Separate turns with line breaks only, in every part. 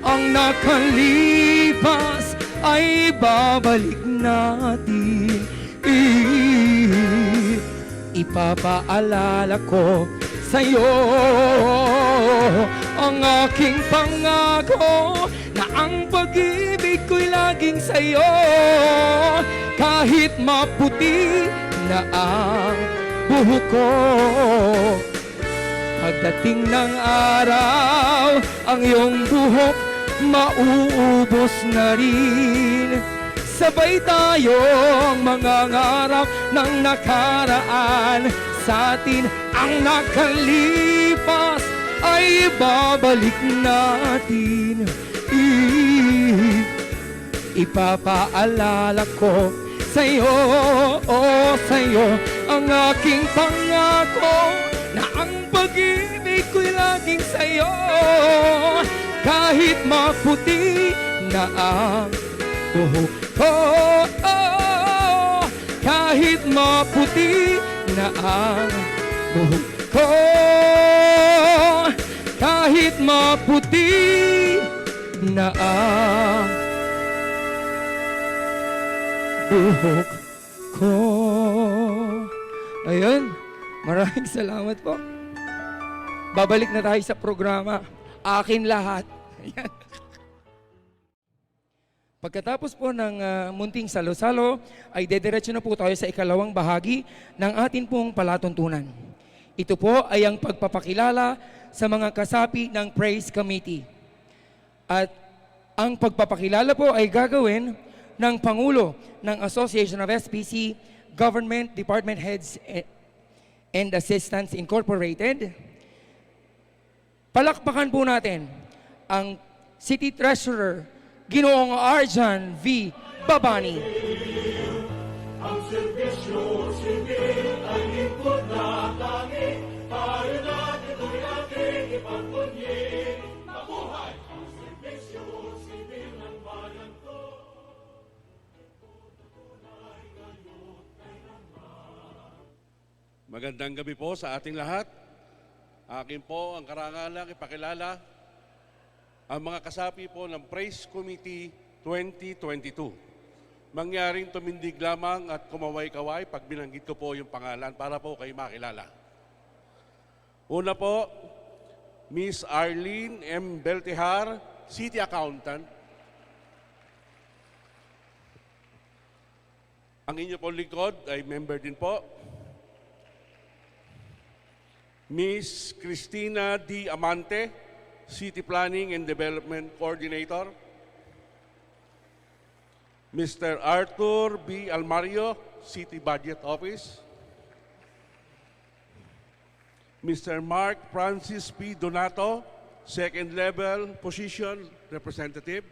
Ang nakalipas ay babalik natin. Ipapaalala ko sa'yo ang aking pangako na ang pag-ibig ko'y laging sa'yo. Kahit maputi na ang buhok ko, pagdating ng araw, ang iyong buhok mauubos na rin. Sabay tayong mangangarap ng nakaraan sa atin. Ang nakalipas ay babalik natin. Ipapaalala ko sa'yo, sa'yo ang aking pangako na ang pag-ibig ko'y laging sa'yo. Kahit maputi na ang buhok ko, kahit maputi na ang buhok ko, kahit maputi na ang buhok ko. Ayun, maraming salamat po. Babalik na tayo sa programa. Akin lahat. Ayan. Pagkatapos po ng munting salo-salo, ay dediretso na po tayo sa ikalawang bahagi ng atin pong palatuntunan. Ito po ay ang pagpapakilala sa mga kasapi ng Praise Committee. At ang pagpapakilala po ay gagawin ng Pangulo ng Association of SPC Government Department Heads and Assistants Incorporated. Palakpakan po natin ang City Treasurer, Ginoong Arjan V. Babani.
Ang serbisyo sibil ay lingkod na langit. Tayo natin ay ating ipagpunyi. Mabuhay ang serbisyo sibil ng bayan ko.
Magandang gabi po sa ating lahat. Akin po ang karangalang ipakilala ang mga kasapi po ng Praise Committee 2022. Mangyaring tumindig lamang at kumaway-kaway pag binanggit ko po yung pangalan para po kayo makilala. Una po, Miss Arlene M. Beltihar, City Accountant. Ang inyo pong lingkod ay member din po. Miss Cristina D. Amante, City Planning and Development Coordinator. Mr. Arthur B. Almario, City Budget Office. Mr. Mark Francis P. Donato, Second Level Position Representative.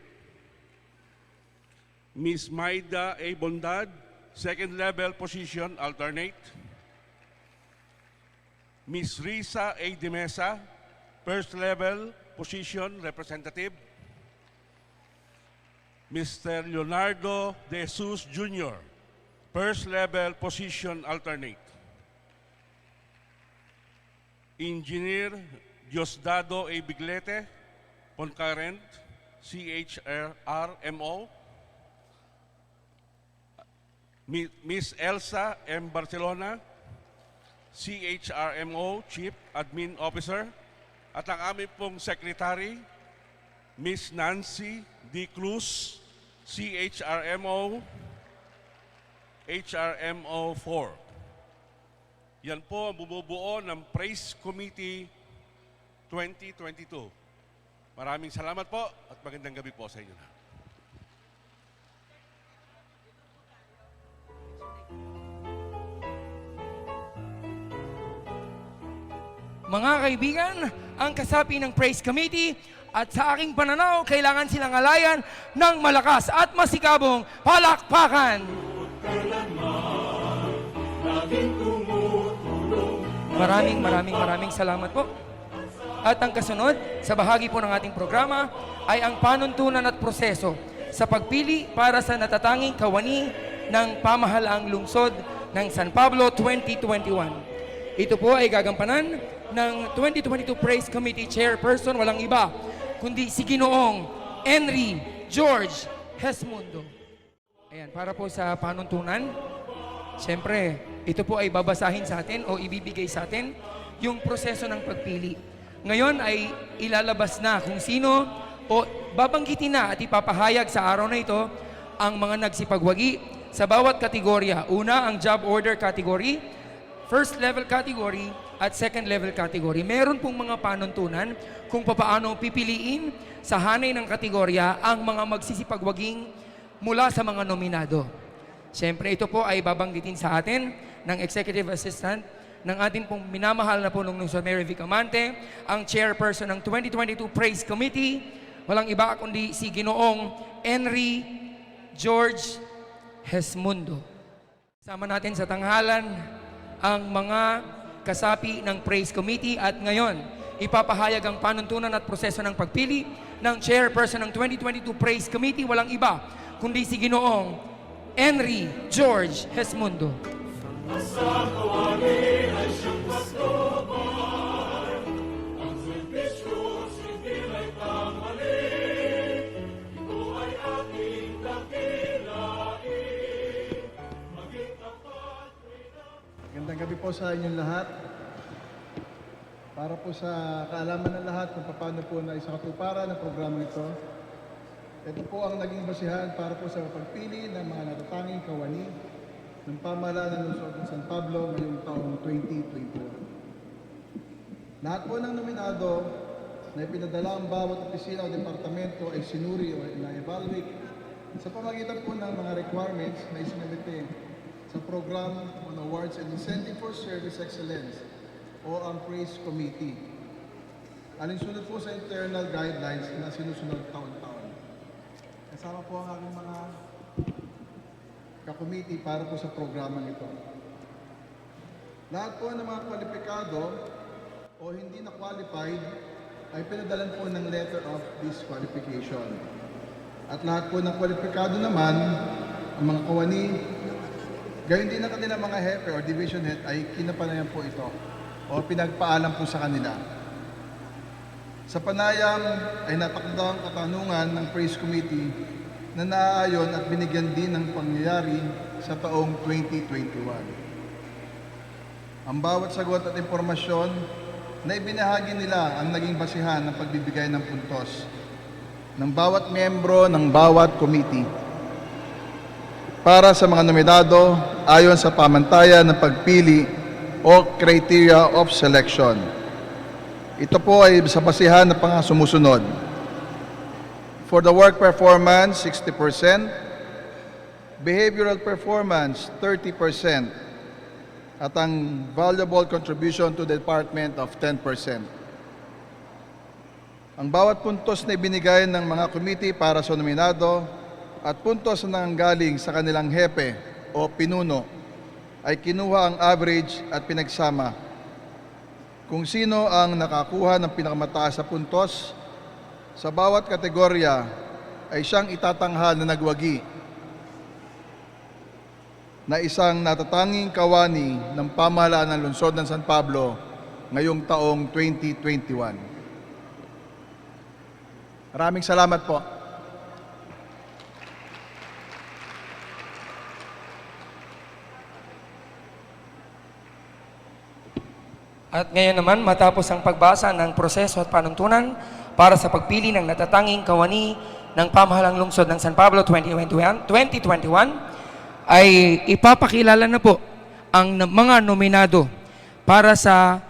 Ms. Maida A. Bondad, Second Level Position Alternate. Ms. Risa A. Dimesa, First Level Position Representative. Mr. Leonardo De Jesus Jr., First Level Position Alternate. Engineer Diosdado A. Biglete, Concurrent, CHRMO. Ms. Elsa M. Barcelona, CHRMO Chief Admin Officer. At ang aming pong Secretary, Ms. Nancy D. Cruz, CHRMO, HRMO 4. Yan po ang bumubuo ng Praise Committee 2022. Maraming salamat po at magandang gabi po sa inyo lahat.
Mga kaibigan, ang kasapi ng Praise Committee at sa aking pananaw, kailangan silang alayan ng malakas at masikabong palakpakan. Maraming salamat po. At ang kasunod, sa bahagi po ng ating programa, ay ang panuntunan at proseso sa pagpili para sa natatanging kawani ng pamahalaang lungsod ng San Pablo 2021. Ito po ay gagampanan ng 2022 Praise Committee Chairperson, walang iba, kundi si Ginoong Henry George Hesmundo. Ayan, para po sa panuntunan, siyempre, ito po ay babasahin sa atin o ibibigay sa atin yung proseso ng pagpili. Ngayon ay ilalabas na kung sino o babanggitin na at ipapahayag sa araw na ito ang mga nagsipagwagi sa bawat kategorya. Una, ang job order category, first level category, at second level category. Meron pong mga panuntunan kung paano pipiliin sa hanay ng kategorya ang mga magsisipagwaging mula sa mga nominado. Siyempre, ito po ay babanggitin sa atin ng Executive Assistant ng ating pong minamahal na punong lungsod, Mayor Vic Amante, ang chairperson ng 2022 Praise Committee, walang iba kundi si Ginoong Henry George Hesmundo. Sama natin sa tanghalan ang mga kasapi ng Praise Committee at ngayon, ipapahayag ang panuntunan at proseso ng pagpili ng chairperson ng 2022 Praise Committee, walang iba kundi si Ginoong Henry George Hesmundo.
Sa kawani ay siyang patnubay, ang serbisyo hindi ay kamali. Ito ay ating dakilain, maging tapat.
Magandang gabi po sa inyong lahat. Para po sa kaalaman ng lahat kung paano po na isang katuparan ng programa ito, ito po ang naging basihan para po sa pagpili ng mga natatanging kawani ng pamahalaan ng lungsod ng San Pablo ngayong taong 2021. Lahat po ng nominado na ipinadala ang bawat opisina o departamento ay sinuri o na-evaluate sa pamagitan po ng mga requirements na isinabite sa Program on Awards and Incentive for Service Excellence o ang Praise Committee. Alinsunod po sa internal guidelines na sinusunod taon-taon. Kasama po ang aking mga kakomiti para po sa programang ito. Lahat po ng mga kwalipikado o hindi na qualified ay pinadalan po ng letter of disqualification. At lahat po ng kwalipikado naman, ang mga kawani, gayon din ang kanilang mga hepe or division head ay kinapanayan po ito o pinagpaalam po sa kanila. Sa panayam ay natakda ang katanungan ng Praise Committee na naaayon at binigyan din ng pangyayari sa taong 2021. Ang bawat sagot at impormasyon na ibinahagi nila ang naging basihan ng pagbibigay ng puntos ng bawat miyembro ng bawat committee para sa mga nominado ayon sa pamantayan ng pagpili o criteria of selection. Ito po ay sa basihan na sumusunod. For the work performance, 60%. Behavioral performance, 30%. At ang valuable contribution to the department of 10%. Ang bawat puntos na ibinigay ng mga committee para sa nominado at puntos na nanggaling sa kanilang hepe o pinuno ay kinuha ang average at pinagsama. Kung sino ang nakakuha ng pinakamataas sa puntos sa bawat kategorya ay siyang itatanghal na nagwagi na isang natatanging kawani ng pamahalaan ng lungsod ng San Pablo ngayong taong 2021. Maraming salamat po.
At ngayon naman, matapos ang pagbasa ng proseso at panuntunan para sa pagpili ng natatanging kawani ng pamahalang lungsod ng San Pablo 2021, ay ipapakilala na po ang mga nominado para sa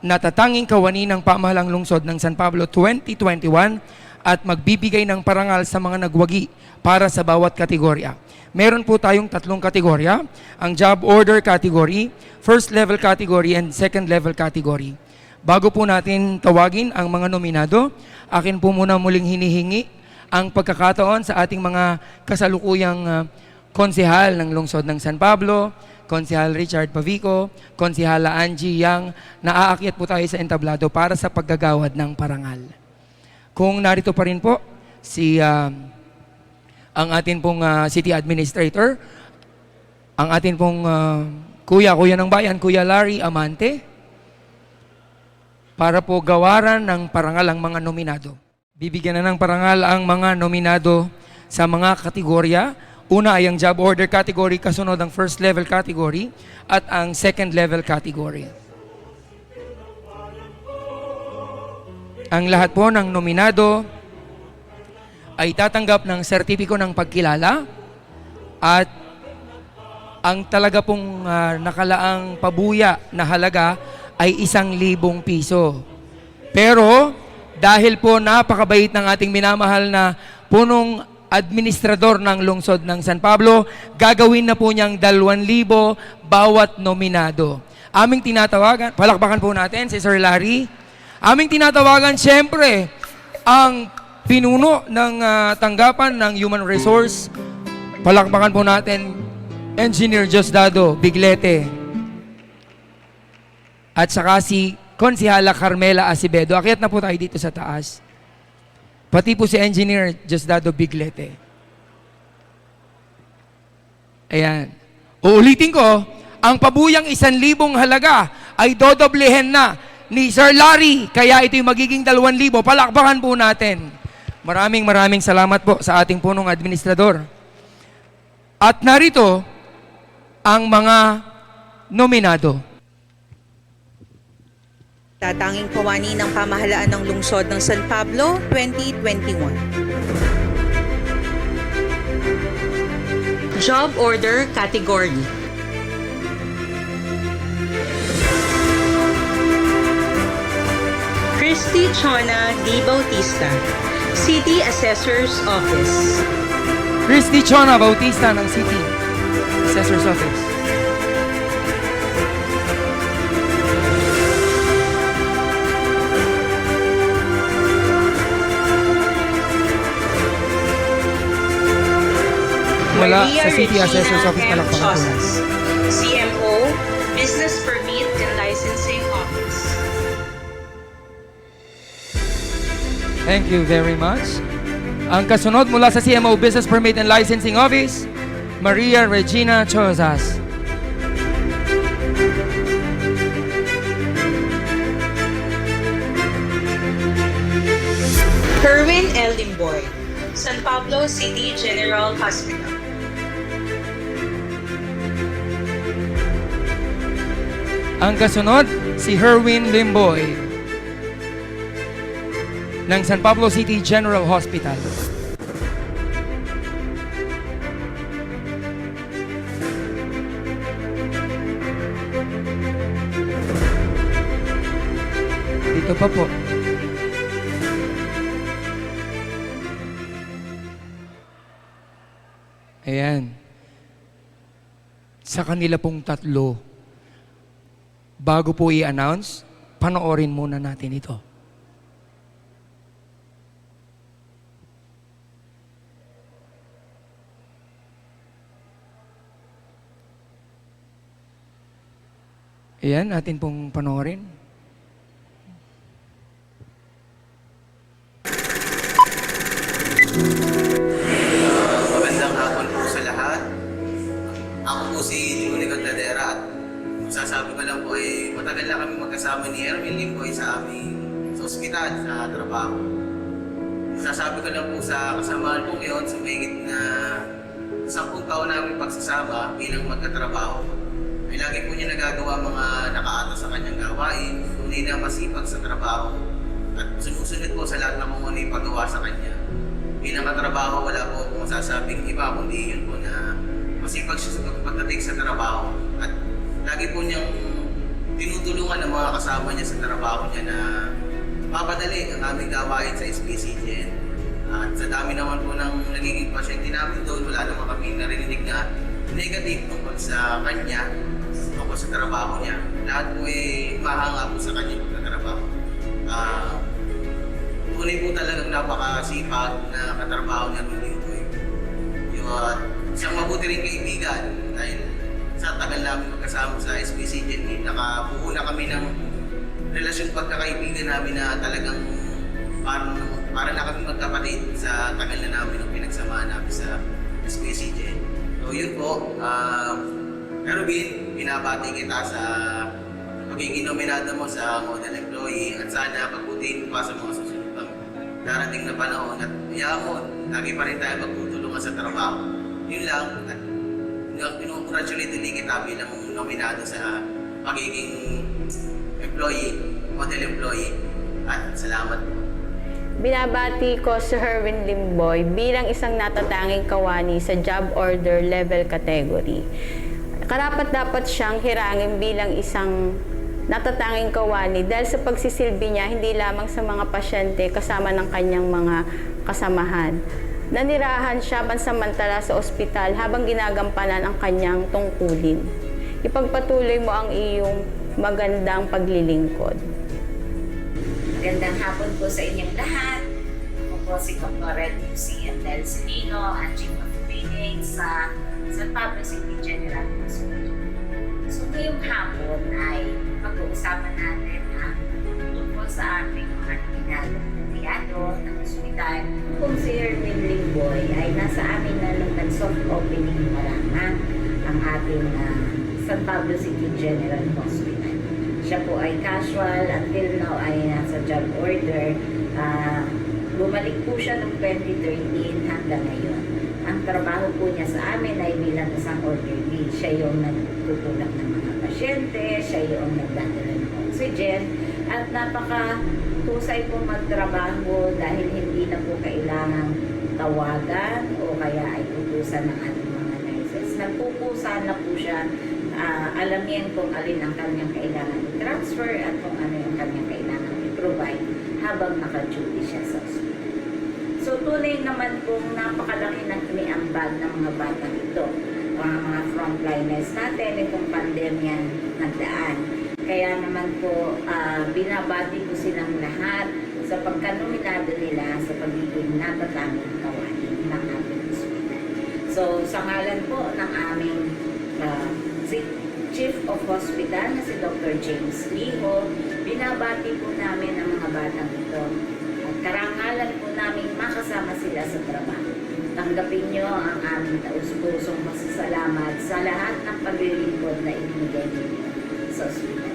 natatanging kawani ng pamahalang lungsod ng San Pablo 2021 at magbibigay ng parangal sa mga nagwagi para sa bawat kategorya. Meron po tayong tatlong kategorya, ang job order category, first level category, and second level category. Bago po natin tawagin ang mga nominado, akin po muna muling hinihingi ang pagkakataon sa ating mga kasalukuyang konsehal ng lungsod ng San Pablo, Konsehal Richard Pavico, Konsehala Angie Yang, na aakyat po tayo sa entablado para sa paggagawad ng parangal. Kung narito pa rin po si ang atin pong city administrator, ang atin pong kuya ng bayan, Kuya Larry Amante, para po gawaran ng parangal ang mga nominado. Bibigyan na ng parangal ang mga nominado sa mga kategorya. Una ay ang job order category, kasunod ang first level category at ang second level category. Ang lahat po ng nominado ay tatanggap ng sertipiko ng pagkilala at ang talaga pong nakalaang pabuya na halaga ay 1,000 piso. Pero dahil po napakabait ng ating minamahal na punong administrador ng lungsod ng San Pablo, gagawin na po niyang 2,000 bawat nominado. Aming tinatawagan, palakpakan po natin si Sir Larry. Aming tinatawagan siyempre ang pinuno ng tanggapan ng Human Resource. Palakpakan po natin Engineer Diosdado Biglete. At saka si Konsihala Carmela Acevedo. Akyat na po tayo dito sa taas. Pati po si Engineer Diosdado Biglete. Ayan. Uulitin ko, ang pabuyang 1,000 halaga ay dodoblehin na ni Sir Larry. Kaya ito yung magiging 2,000. Palakpakan po natin. Maraming salamat po sa ating punong administrador. At narito ang mga nominado.
Tatanging kawani ng pamahalaan ng lungsod ng San Pablo 2021. Job Order Category. Christy Chona D. Bautista, City Assessor's Office.
Christy Chona Bautista ng City Assessor's Office. Mula
Maria
sa City
Regina
Assessor's Office,
M.
palakpakan po natin.
Chosas, CMO, Business Permit and Licensing Office.
Thank you very much. Ang kasunod mula sa CMO Business Permit and Licensing Office, Maria Regina Chozas.
Kerwin L. Limboy, San Pablo City General Hospital.
Ang kasunod, si Herwin Limboy ng San Pablo City General Hospital. Dito pa po. Ayan. Sa kanila pong tatlo, bago po i-announce, panoorin muna natin ito. Ayan, natin pong panoorin.
Magandang hapon po sa lahat. Ako po si Luli Contadera at sasabi ko lang po ay matagal na kami magkasama ni Erwin Limboy sa aming sa ospital, sa trabaho. Sasabi ko lang po sa kasamahan po ngayon sa mahigit na 10 taon namin pagsasama bilang magkatrabaho ay lagi po niya nagagawa mga nakaata sa kanyang gawain, tunay na masipag sa trabaho at sumusunod po sa lahat ng kung ano yung paggawa sa kanya. Bilang katrabaho, wala po akong masasabing iba, kundi yun po na masipag siya sa pagdating sa trabaho. At lagi po niyang tinutulungan ng mga kasama niya sa trabaho niya na mapadali ang aming gawain sa SPCGN. At sa dami naman po ng nagiging pasyente namin doon, wala naman kami narinig na negative tungkol sa kanya, tungkol sa trabaho niya. Lahat po ay mahanga po sa kanya pagkatrabaho. Tunay po talagang napakasipag na katrabaho niya rin po. Siyang mabuti rin kaibigan dahil sa tagal namin magkasama sa SPCGN, nakabuo na kami ng relasyon pagkakaibigan namin na talagang para na kami magkapatid sa tagal na namin ng pinagsamahan namin sa SPCGN. So yun po, Erwin, binabati kita sa pagiging nominado mo sa model employee at sana pagbutihin mo pa sa mga susunod pang darating na panahon at yaon, lagi pa rin tayo magtutulungan sa trabaho. Yun lang, at pinong-congratulate din kita bilang nominado sa pagiging employee, model employee. At salamat po.
Binabati ko si Herwin Limboy bilang isang natatanging kawani sa job order level category. Karapat-dapat siyang hirangin bilang isang natatanging kawani dahil sa pagsisilbi niya hindi lamang sa mga pasyente kasama ng kanyang mga kasamahan. Nanirahan siya pansamantala sa ospital habang ginagampanan ang kanyang tungkulin. Ipagpatuloy mo ang iyong magandang paglilingkod.
Magandang hapon po sa inyong lahat. Ako po si Dr. Lucy Andel Silino, ang Chief of Training sa San Pablo City General Hospital. So ngayong hapon ay pag-uusapan natin ang tungkol sa ating mga nominado ng ospital. Kung si Herwin Limboy ay nasa amin na nung nag-soft opening pa lamang ang ating San Pablo City General Hospital. Siya po ay casual, until now ay nasa job order. Bumalik po siya noong 2013 hanggang ngayon. Ang trabaho po niya sa amin ay bilang isang orderly. Siya yung nagtutulak ng mga pasyente, siya yung nagdadala ng oxygen, at napaka-tusay po magtrabaho dahil hindi na po kailangang tawagan o kaya ay utusan ng ating mga nurses. Nagpupusan na po siya. Alamin kung alin ang kanyang kailangan i-transfer at kung ano yung kanyang kailangan i-provide habang naka-duty siya sa ospital. So tunay naman pong napakalaki ng iniambag ng mga batang ito, mga frontliners natin, itong pandemya nagdaan. Kaya naman po binabati ko silang lahat sa pagkanominado nila sa pagiging natatanging kawani ng ating ospital. So sa ngalan po ng aming si Chief of Hospital na si Dr. James Liho, binabati po namin ang mga batang ito at karangalan po namin makasama sila sa trabaho. Tanggapin niyo ang aming taus-pusong masasalamat sa lahat ng paglilingkod na ibinigay niyo sa ospital.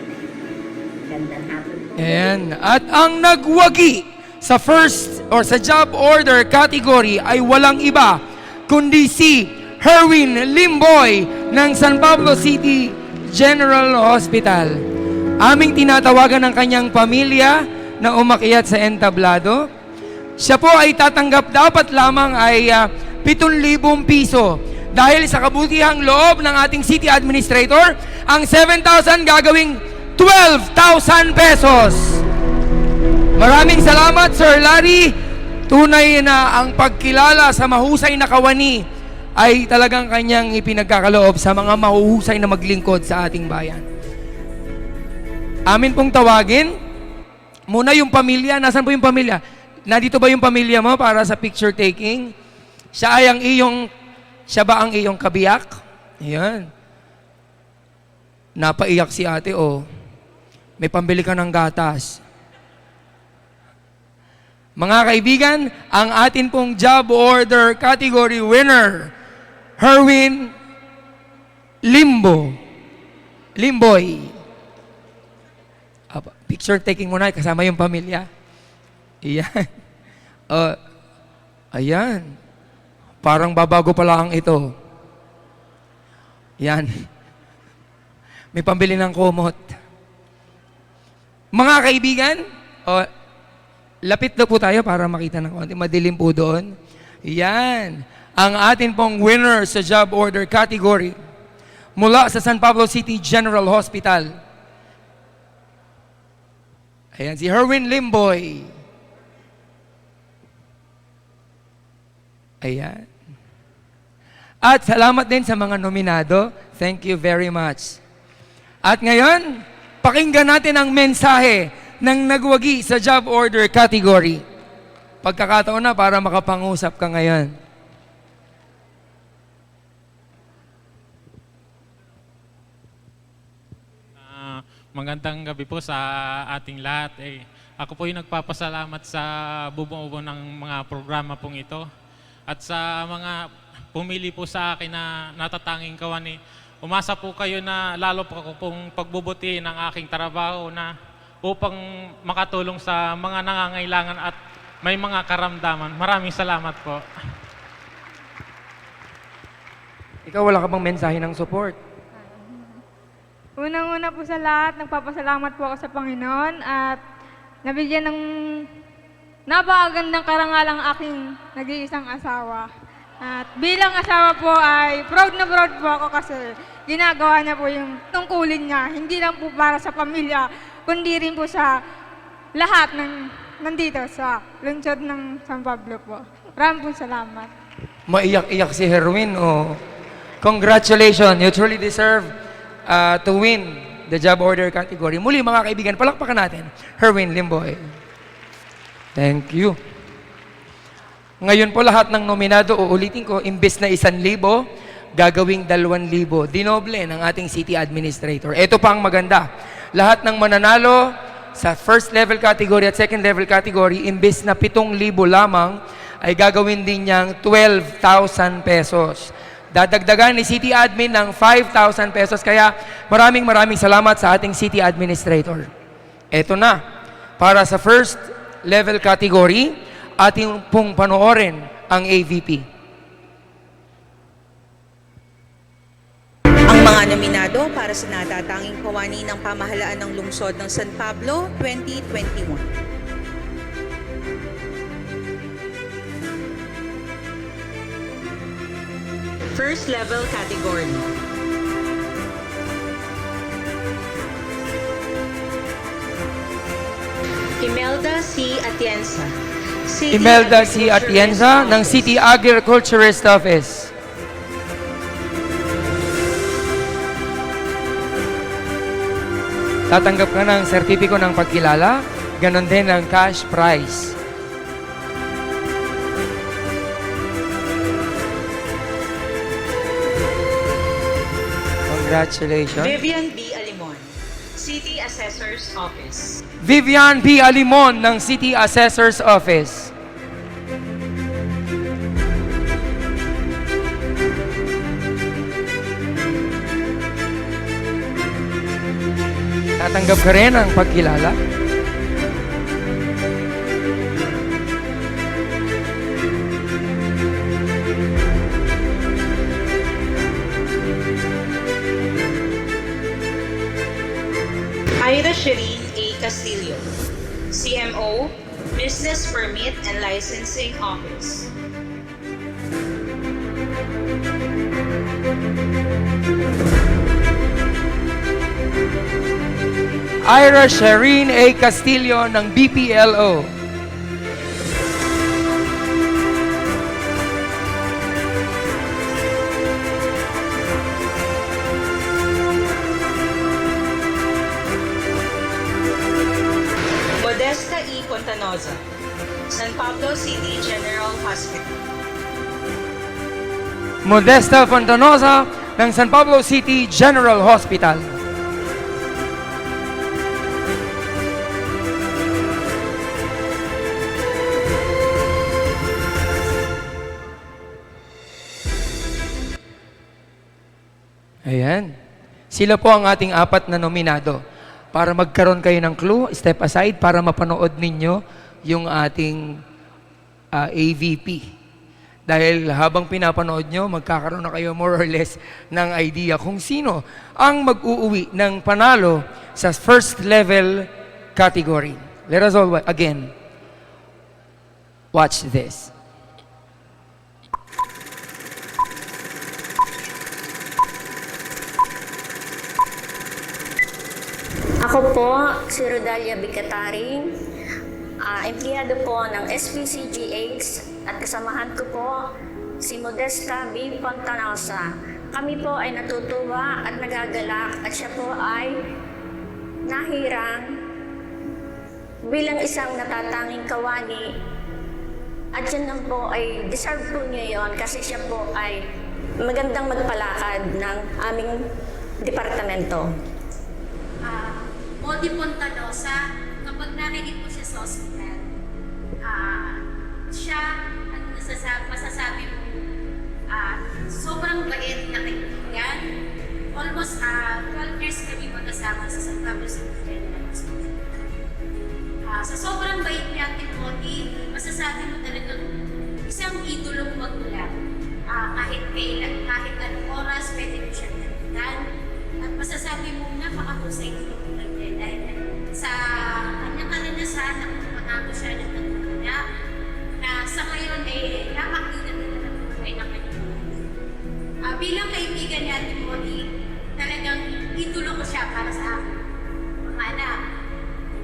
Gandang hapon po.
Ayan. At ang nagwagi sa first or sa job order category ay walang iba kundi si Herwin Limboy ng San Pablo City General Hospital. Aming tinatawagan ng kanyang pamilya na umakyat sa entablado. Siya po ay tatanggap dapat lamang ay 7,000 piso. Dahil sa kabutihang loob ng ating city administrator, ang 7,000 gagawing 12,000 pesos. Maraming salamat, Sir Larry. Tunay na ang pagkilala sa mahusay na kawani ay talagang kanyang ipinagkakaloob sa mga mahuhusay na maglingkod sa ating bayan. Amin pong tawagin muna yung pamilya. Nasaan po yung pamilya? Nandito ba yung pamilya mo para sa picture taking? Siya ba ang iyong kabiyak? Ayan. Napaiyak si ate, oh. May pambili ka ng gatas. Mga kaibigan, ang atin pong job order category winner, Herwin Limboy. Picture taking muna, kasama yung pamilya. Ayan. Ayan. Parang babago pa lang ito. Yan. May pambili ng kumot. Mga kaibigan, lapit na po tayo para makita ng konti. Madilim po doon. Yan. Ang atin pong winner sa job order category mula sa San Pablo City General Hospital. Ayan, si Herwin Limboy. Ayan. At salamat din sa mga nominado. Thank you very much. At ngayon, pakinggan natin ang mensahe ng nagwagi sa job order category. Pagkakataon na para makapangusap ka ngayon.
Magandang gabi po sa ating lahat. Ako po yung nagpapasalamat sa bumubuo ng mga programa pong ito. At sa mga pumili po sa akin na natatanging kawani, umasa po kayo na lalo po ako pong pagbubutihin ang aking trabaho na upang makatulong sa mga nangangailangan at may mga karamdaman. Maraming salamat po.
Ikaw, wala ka bang mensahe ng support?
Unang-una po sa lahat, nagpapasalamat po ako sa Panginoon at nabigyan ng napakagandang karangalang aking nag-iisang asawa. At bilang asawa po ay proud na proud po ako kasi ginagawa niya po yung tungkulin niya. Hindi lang po para sa pamilya, kundi rin po sa lahat ng nandito sa lungsod ng San Pablo po. Maraming po salamat.
Maiyak-iyak si Herwin. Oh. Congratulations, you truly deserve to win the job order category. Muli mga kaibigan, palakpakan natin. Herwin Limboy. Thank you. Ngayon po lahat ng nominado, uulitin ko, imbes na 1,000, gagawing 2,000. Dinoble ng ating city administrator. Ito pa ang maganda. Lahat ng mananalo sa first level category at second level category, imbes na 7,000 lamang, ay gagawin din niyang 12,000 pesos. Dadagdagan ni City Admin ng 5,000 pesos. Kaya maraming salamat sa ating City Administrator. Ito na, para sa first level category, ating pong panoorin ang AVP.
Ang mga nominado para sa natatanging kawani ng pamahalaan ng lungsod ng San Pablo 2021. First level category. Imelda C. Atienza.
Imelda C. Atienza ng City Agriculturist Office. Tatanggap ka ng sertipiko ng pagkilala, ganon din ng cash prize. Congratulations.
Vivian B. Alimon, City Assessor's Office.
Vivian B. Alimon ng City Assessor's Office. Tatanggap ka rin ng pagkilala.
Ira Shireen A. Castillo, CMO, Business Permit and Licensing Office.
Ira Shireen A. Castillo ng BPLO.
Modesta E. Contanoza, San Pablo City General Hospital.
Modesta Fontanosa ng San Pablo City General Hospital. Ayan. Sila po ang ating 4 na nominado. Para magkaroon kayo ng clue, step aside para mapanood ninyo yung ating AVP. Dahil habang pinapanood nyo, magkakaroon na kayo more or less ng idea kung sino ang mag-uuwi ng panalo sa first level category. Let us all, again, watch this.
Ako po, si Rodalia Bicataring, empleyado po ng SPCGH at kasamahan ko po si Modesta B. Fontanosa. Kami po ay natutuwa at nagagalak at siya po ay nahirang bilang isang natatanging kawani at yun lang po ay deserve po niya yon kasi siya po ay magandang magpalakad ng aming departamento.
Modi Fontanosa, kapag nakinig po siya sa ospital, siya, masasabi mo, sobrang bait na kaibigan. Almost 12 years kami magkasama sa San Pablo City General Hospital. Sa sobrang bait ni Ate Modi, masasabi mo talagang isang idolong magulang. Kahit kailan, kahit anong oras, pwede mo siyang nalitan. At masasabi mo napakahusay ng magulang niya dahil sa kanyang karanasan, nakapagpatago siya ng nagmamala na sa ngayon ay napakita na ng buhay ng kanyang mga. Bilang kaibigan ni Ate Modi, talagang idolo ko siya para sa akin. Mga anak,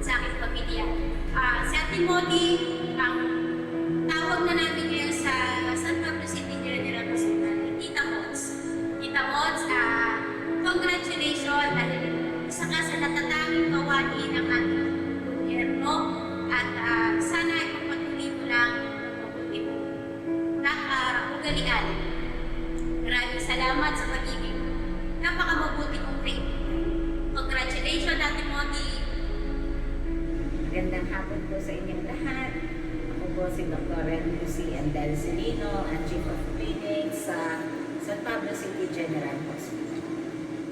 sa aking pamilya. Si Ate Modi, ang tawag na namin ngayon sa San Pablo City General Hospital, Tita Mods. Tita Mods, congratulations dahil isa ka sa natatanging kawani ng ating gobyerno at sana ay pagpatuloy mo lang mabuti mo na ugalian. Maraming salamat sa pagiging napakamabuti kong kaibigan. Congratulations, Ate Modi!
Magandang hapon po sa inyong lahat. Ako po si Dr. Lucy Andelcelino, ang Chief of Clinic sa San Pablo City General Hospital.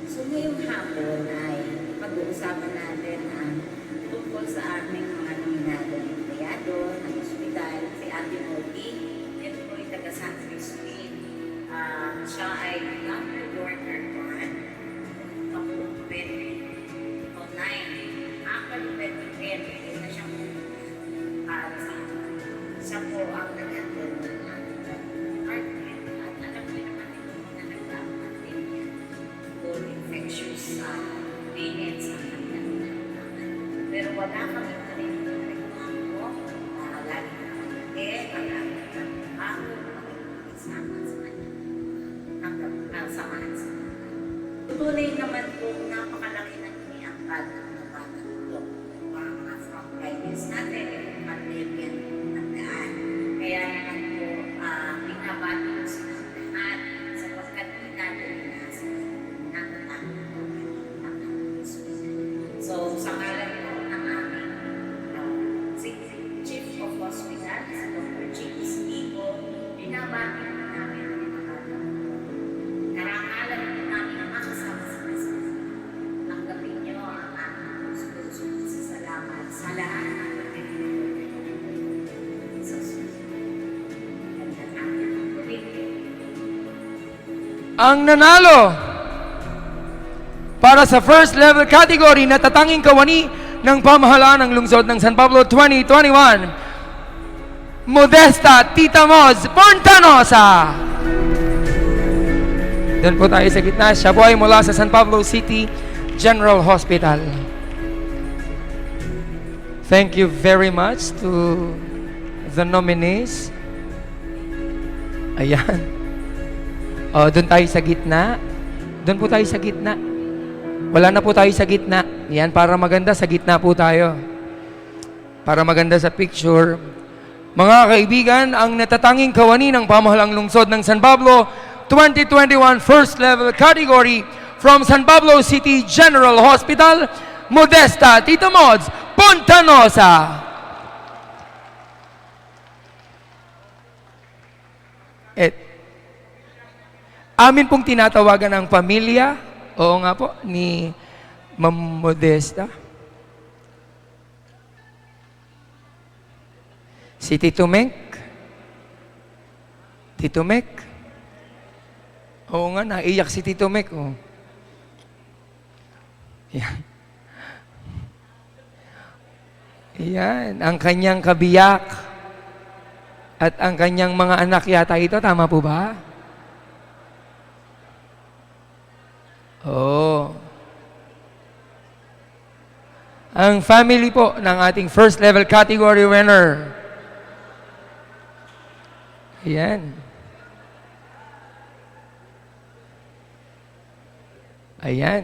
So ngayong hapon ay pag-uusapan natin ang tungkol sa aming mga nominadong empleyado ng ospital, si Ate Modi. Ito po yung taga San Crispin. Siya ay number worker 1. Ako 2009. Actually, 2010. Siya po ang nag-attend ng department at alam niyo naman ito na nagdapat din yan for infectious units ang nagdapat. Pero wala kami na rin nagdapat lagi na kami palagi na trabaho, makikisama sa kanya hanggang samahan sa kanya. Tuloy naman po napakalaki ng iniangkat ng mga bata ito. Mga frontliners natin, yung pandemya kaya naman po, pinabati ko sila lahat sapagkat natin na sa natatakot po ng So, sa ngalan po ng aming Chief of Hospital, sa Dr. James Igo, pinabati po namin ang mga bata. Karangalan po namin ang makasama sa kasi. Tanggapin niyo ang aming susunod sa salamat sa lahat ng
Ang nanalo para sa first level category na tatanging kawani ng pamahalaan ng lungsod ng San Pablo 2021, Modesta Tita Moz Pontanosa. Doon po tayo sa gitna. Siya po ay mula sa San Pablo City General Hospital. Thank you very much to the nominees. Ayan. Doon tayo sa gitna. Doon po tayo sa gitna. Wala na po tayo sa gitna. Yan, para maganda, sa gitna po tayo. Para maganda sa picture. Mga kaibigan, ang natatanging kawani ng pamahalaang lungsod ng San Pablo 2021 First Level Category from San Pablo City General Hospital, Modesta Tita Mods Pontanosa. Amin pong tinatawagan ang pamilya, oo nga po, ni Ma'am Modesta. Si Tito Mek. Tito Mek. Oo nga, naiyak si Tito Mek. Oh. Yan. Yan, ang kanyang kabiyak at ang kanyang mga anak yata ito, tama po ba? Oh. Ang family po ng ating first level category winner. Ayan. Ayan.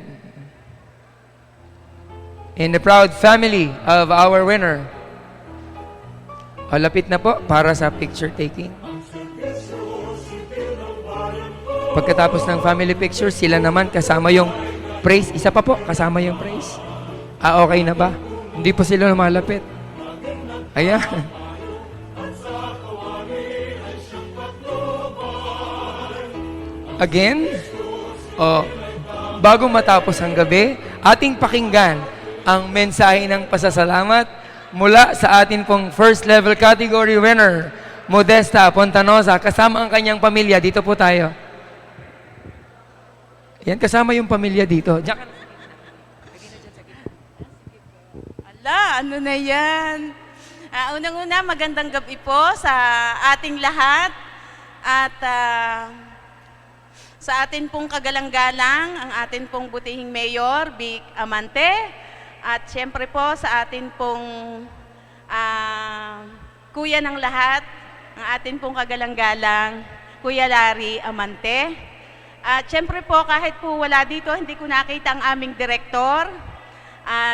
In the proud family of our winner. Lapit na po para sa picture taking. Pagkatapos ng family picture, sila naman kasama yung praise. Isa pa po, kasama yung praise. Okay na ba? Hindi po sila lumalapit. Ayan. Again, bago matapos ang gabi, ating pakinggan ang mensahe ng pasasalamat mula sa atin pong first level category winner, Modesta Pontanosa, kasama ang kanyang pamilya. Dito po tayo. Yan, kasama yung pamilya dito. Diyan ka na.
Ala, ano na yan? Unang-una, magandang gabi po sa ating lahat. At sa atin pong kagalang-galang, ang atin pong butihing Mayor, Vic Amante. At siyempre po sa atin pong kuya ng lahat, ang atin pong kagalang-galang, Kuya Larry Amante. At siyempre po, kahit po wala dito, hindi ko nakita ang aming direktor,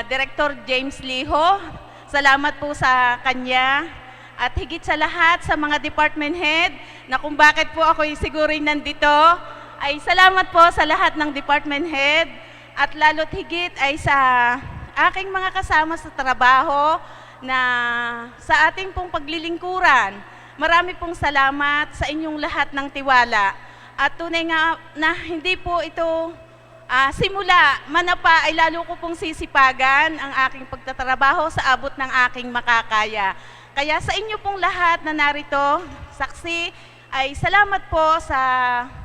Director James Liho. Salamat po sa kanya. At higit sa lahat, sa mga department head, na kung bakit po ako siguro nandito, ay salamat po sa lahat ng department head. At lalo't higit ay sa aking mga kasama sa trabaho na sa ating pong paglilingkuran. Marami pong salamat sa inyong lahat ng tiwala. At tunay nga na hindi po ito simula, manapa ay lalo ko pong sisipagan ang aking pagtatrabaho sa abot ng aking makakaya. Kaya sa inyo pong lahat na narito, saksi, ay salamat po sa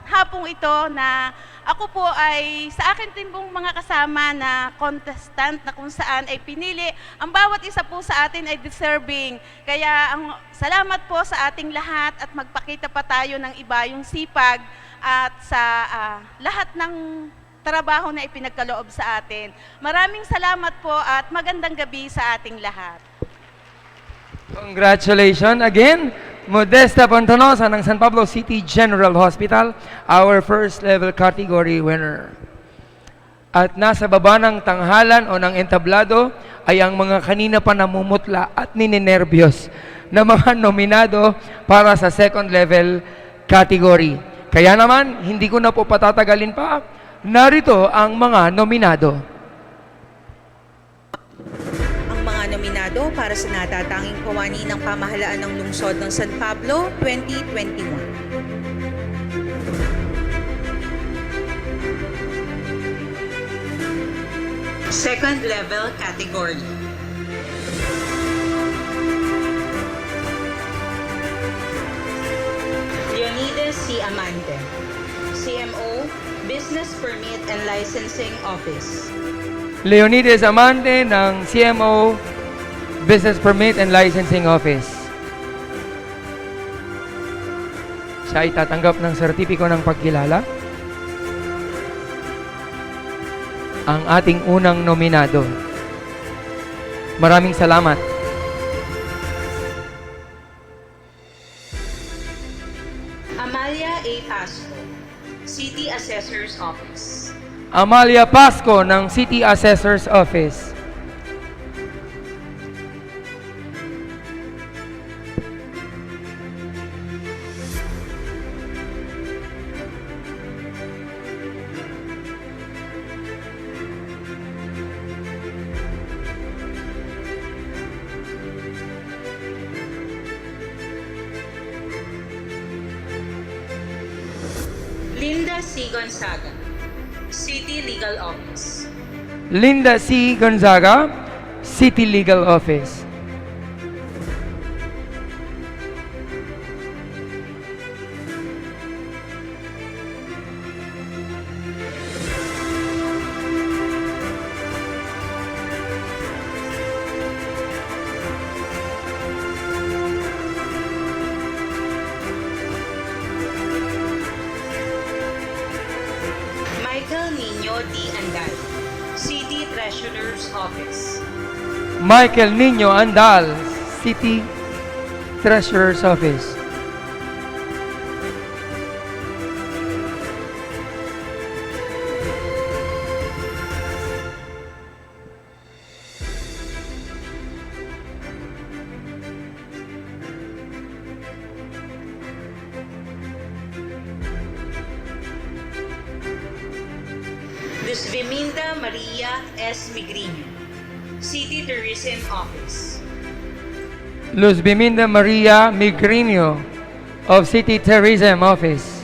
hapong ito na ako po ay sa akin din pong mga kasama na contestant na kung saan ay pinili. Ang bawat isa po sa atin ay deserving. Kaya salamat po sa ating lahat at magpakita pa tayo ng iba yung sipag at sa lahat ng trabaho na ipinagkaloob sa atin. Maraming salamat po at magandang gabi sa ating lahat.
Congratulations again, Modesta Pontanosa ng San Pablo City General Hospital, our first level category winner. At nasa baba ng tanghalan o ng entablado ay ang mga kanina pa namumutla at nininervyos na mga nominado para sa second level category. Kaya naman, hindi ko na po patatagalin pa, narito ang mga nominado.
Nominado para sa natatanging kawani ng pamahalaan ng lungsod ng San Pablo 2021. Second level category. Leonides C. Amante, CMO, Business Permit and Licensing Office.
Leonides Amante ng CMO, Business Permit and Licensing Office. Siya ay tatanggap ng sertipiko ng pagkilala. Ang ating unang nominado. Maraming salamat.
Amalia A. Pasco, City Assessor's Office.
Amalia Pasco ng City Assessor's Office.
Linda C. Gonzaga, City Legal Office.
Linda C. Gonzaga, City Legal Office.
Michael Nino D. Andal, City Treasurer's Office.
Michael Nino Andal, City Treasurer's Office.
Luz Viminda Maria S. Migrino, City Tourism Office.
Luz Biminda Maria Migrino of City Tourism Office.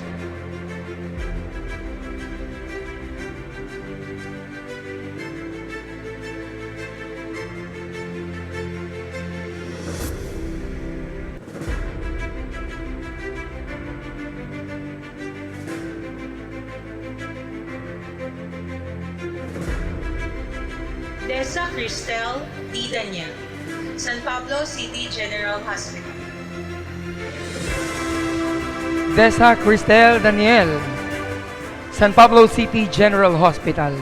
Dessa Cristel D. Daniel, San Pablo City General Hospital.
Dessa Cristel Daniel, San Pablo City General Hospital.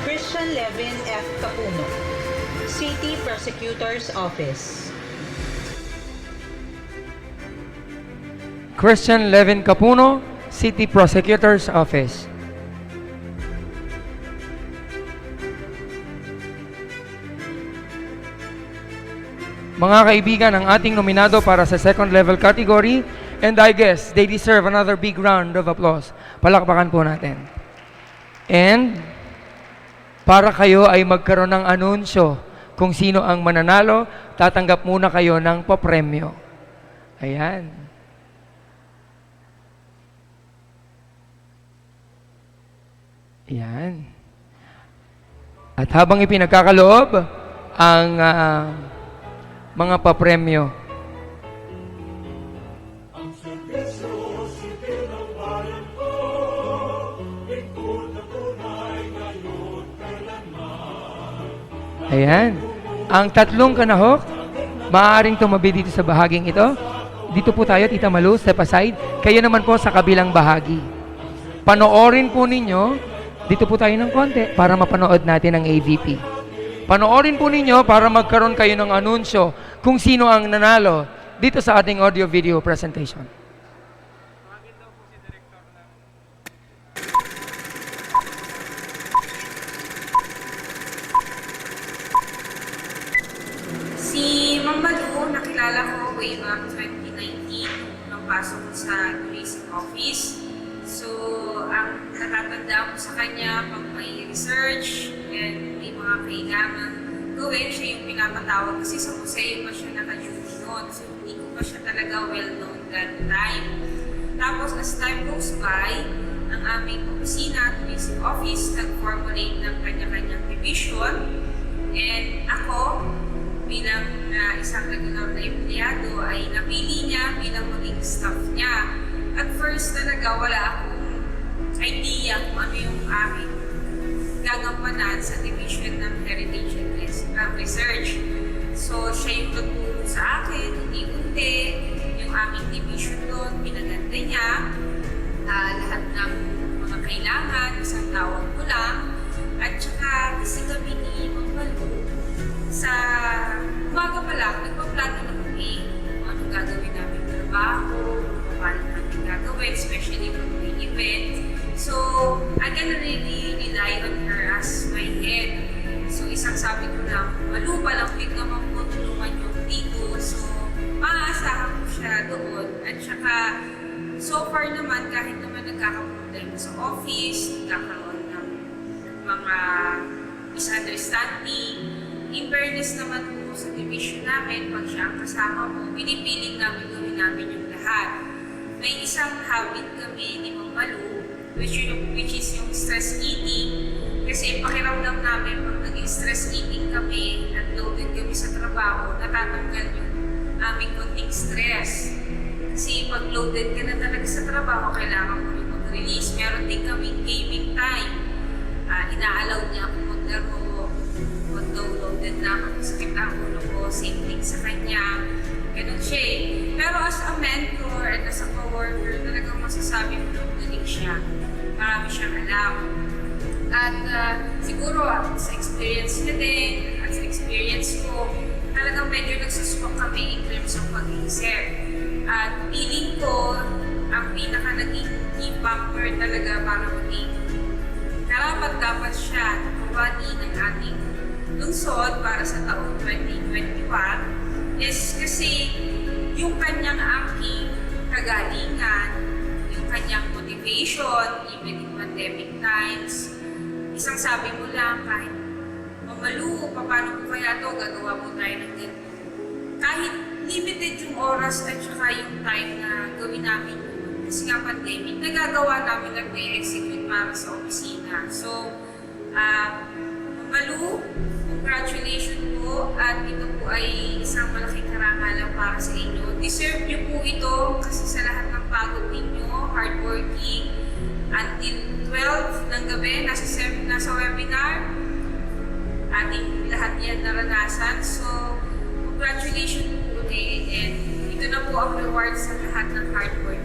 Christian Levin F. Capuno, City Prosecutor's Office.
Christian Levin Capuno, City Prosecutor's Office. Mga kaibigan, ang ating nominado para sa second level category, and I guess they deserve another big round of applause. Palakpakan po natin. And para kayo ay magkaroon ng anunsyo kung sino ang mananalo, tatanggap muna kayo ng papremyo. Ayan. Ayan. At habang ipinagkakaloob ang mga papremyo,
Ang serbisyo sibil ng bayan ko, lingkod na tunay ngayon kailanman.
ayan. Ang tatlong kanahok, maaaring tumabi dito sa bahaging ito. Dito po tayo, Tita Malu, step aside. Kayo naman po sa kabilang bahagi. Panoorin po ninyo, dito po tayo ng konti para mapanood natin ang AVP. Panoorin po ninyo para magkaroon kayo ng anunsyo kung sino ang nanalo dito sa ating audio-video presentation.
Si Ma'am Malu, nakilala ko way back 2019 nung pasok ko sa tourism office. So, ang natatandaan ko sa kanya, pag may research and may mga kailangan gawin, siya yung pinapatawag kasi sa museo pa siya naka-duty noon. So, hindi ko pa siya talaga well-known that time. Tapos, as time goes by, ang aming opisina, tourism office, nag-formulate ng kanya-kanyang division. And ako, bilang isang regular na empleyado, ay napili niya bilang maging staff niya. At first talaga, wala akong idea kung ano yung aking gagampanan sa division ng Heritage and Research. So, siya yung nagturo sa akin, hindi-unti, yung aming division doon, pinaganda niya. Lahat ng mga kailangan, isang tawag ko lang. At saka, kasi kami ni Ma'am Malu, sa umaga pa lang, nagpaplano na kami kung anong gagawin namin trabaho, paano namin gagawin, especially pag may event. So, I can really rely on her as my head. So, isang sabi ko lang, Malu, palambig naman po tulungan yung dito. So, maaasahan ko siya doon. At saka, so far naman, kahit naman nagkakaproblema sa office, nagkakaroon ng mga misunderstanding, in fairness naman po sa division namin, pag siya ang kasama mo, pinipiling namin gawin namin yung lahat. May isang habit kami ni Ma'am Malu, which is yung stress eating. Kasi pakiramdam namin, pag naging stress eating kami at loaded kami sa trabaho, natatanggal yung aming konting stress. Kasi pag loaded ka na talaga sa trabaho, kailangan mo rin mag-release. Meron din kaming gaming time. Ina-allow niya ako maglaro. Mag-loaded na ako, sakit ang ulo ko, same thing sa kanya. Ganun siya eh. Pero as a mentor and as a co-worker, talagang masasabi mo na magaling siya. Marami siyang alam. At siguro sa experience niya din, at sa experience ko, talagang medyo nagsuswak kami in terms of pag-iisip. At feeling ko, ang pinaka naging key factor talaga para maging karapat-dapat siya na kawani ng ating lungsod para sa taong 2021 is kasi yung kanyang aking kagalingan, yung kanyang motivation, even in pandemic times. Isang sabi mo lang, kahit Ma'am Malu, paano ko kaya to, gagawa mo tayo ng ganito. Kahit limited yung oras at saka yung time na gawin namin yun. kasi nga pandemic, nagagawa namin nag-execute para sa opisina. So, Malu, congratulations po at ito po ay isang malaking karangalan para sa inyo. Deserve niyo po ito kasi sa lahat ng pagod ninyo, hardworking, until 12 ng gabi, nasa webinar, ating lahat yan naranasan. So, congratulations po ulit and ito na po ang reward sa lahat ng hard work.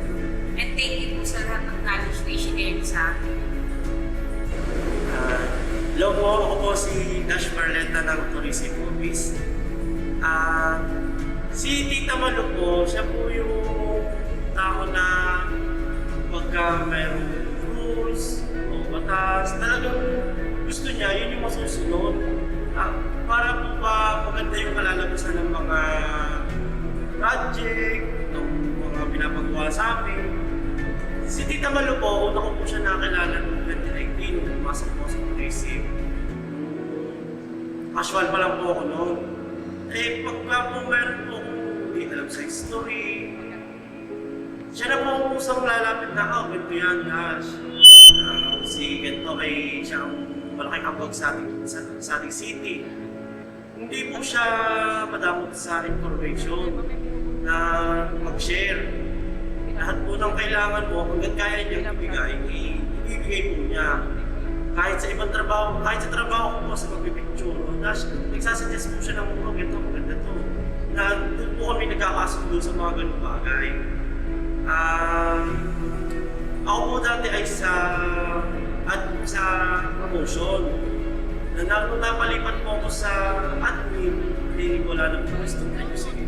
And thank you po sa lahat ng knowledge na i-share sa akin.
Hello po, ako po si Dash Marleta ng Tourism Office. Si Tita Malu po, siya po yung tao na pagka mayroong rules o batas, talagang gusto niya, yun yung masusunod. Para po ba maganda yung kalalabasan ng mga project, ng mga pinapagawa sa amin. Si Tita Malu po, una ko po siya nakilala noong 2019, nung pumasok po sa tourism. Casual pa lang po ako noon. Pagka po meron po akong hindi alam sa history, siya na po ang usang lalapit na, ganito yan, Dash. Si ganito ay siyang malaking ambag sa ating city. Hindi po siya madamot sa information na mag-share. Lahat po ng kailangan mo, hanggang kaya niyang ibigay, ibibigay po niya. Kahit sa ibang trabaho, kahit sa trabaho ko po sa pagpipicture, nagsasuggest po siya ng ganito, maganda to. Na doon po kami nagkakasundo sa mga ganung bagay. Ako po dati ay sa promotion. Nung napalipat po ako sa admin, hindi wala na po gusto na yung sige.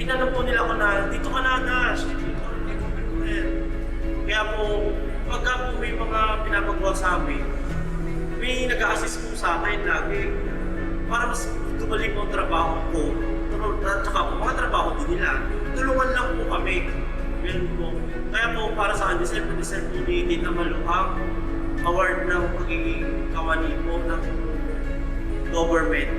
Hinanap po nila ako na, dito ka na, Dash. Kaya po, pagka po may mga pinapagawa sa amin, may nag-a-assist po sa akin lagi. Para mas tumaling po ang trabaho ko. At saka po, mga trabaho din nila. Tulungan lang po kami. Ganun po. Kaya po, para sa akin, deserve po ni Tita Malu ang award ng pagiging kawani po ng government.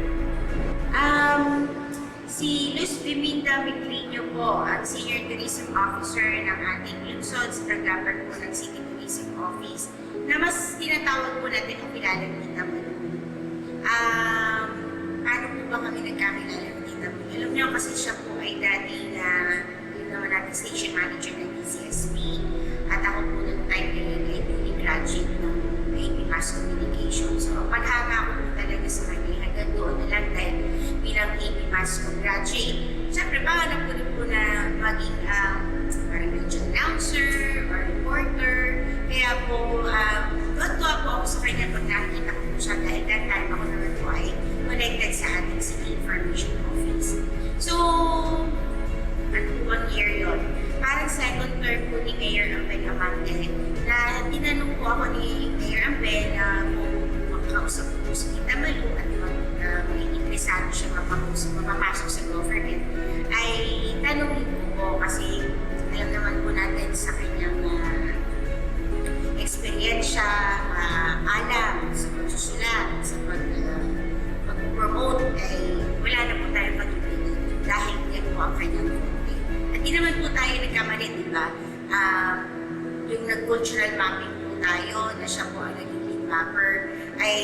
Si Luz Biminda Miclinio po, ang Senior Tourism Officer ng ating lungsod sa tanggapan po ng City Tourism Office, na mas tinatawag po natin ang kilala ng Tita Malu. Paano po ba kami nagkakilala ng Tita Malu? Alam niyo kasi siya po ay dati na yung naman natin station manager ng DCSP. At ako po ng time na yun ay newly graduate ng AP Mass Communication. So, paghanga ko po talaga sa kanya hanggang doon na lang dahil bilang AP Mass graduate. Siyempre, pangarap ko rin po na maging parang radio announcer or reporter. Kaya po, tuwa po ako sa kanya pag nakita ko po siya dahil that time ako naman po ay connected sa ating City Information Office. So, ano po bang year yun? Parang second term po ni Mayor Ambel Amante na tinanong po ako ni Mayor Ambel na kung makausap po si Tita Malu at may interesado siya mapapasok sa government ay tanongin po kasi alam naman po natin sa kanyang eksperyensya, alam sa pagsusulat, sa pag-promote ay wala na po tayong pag-ibigin dahil yan po ang kanyang konti. At di naman po tayo nagkamali, di ba? Yung nag-cultural mapping po tayo na siya po ang naging lead mapper ay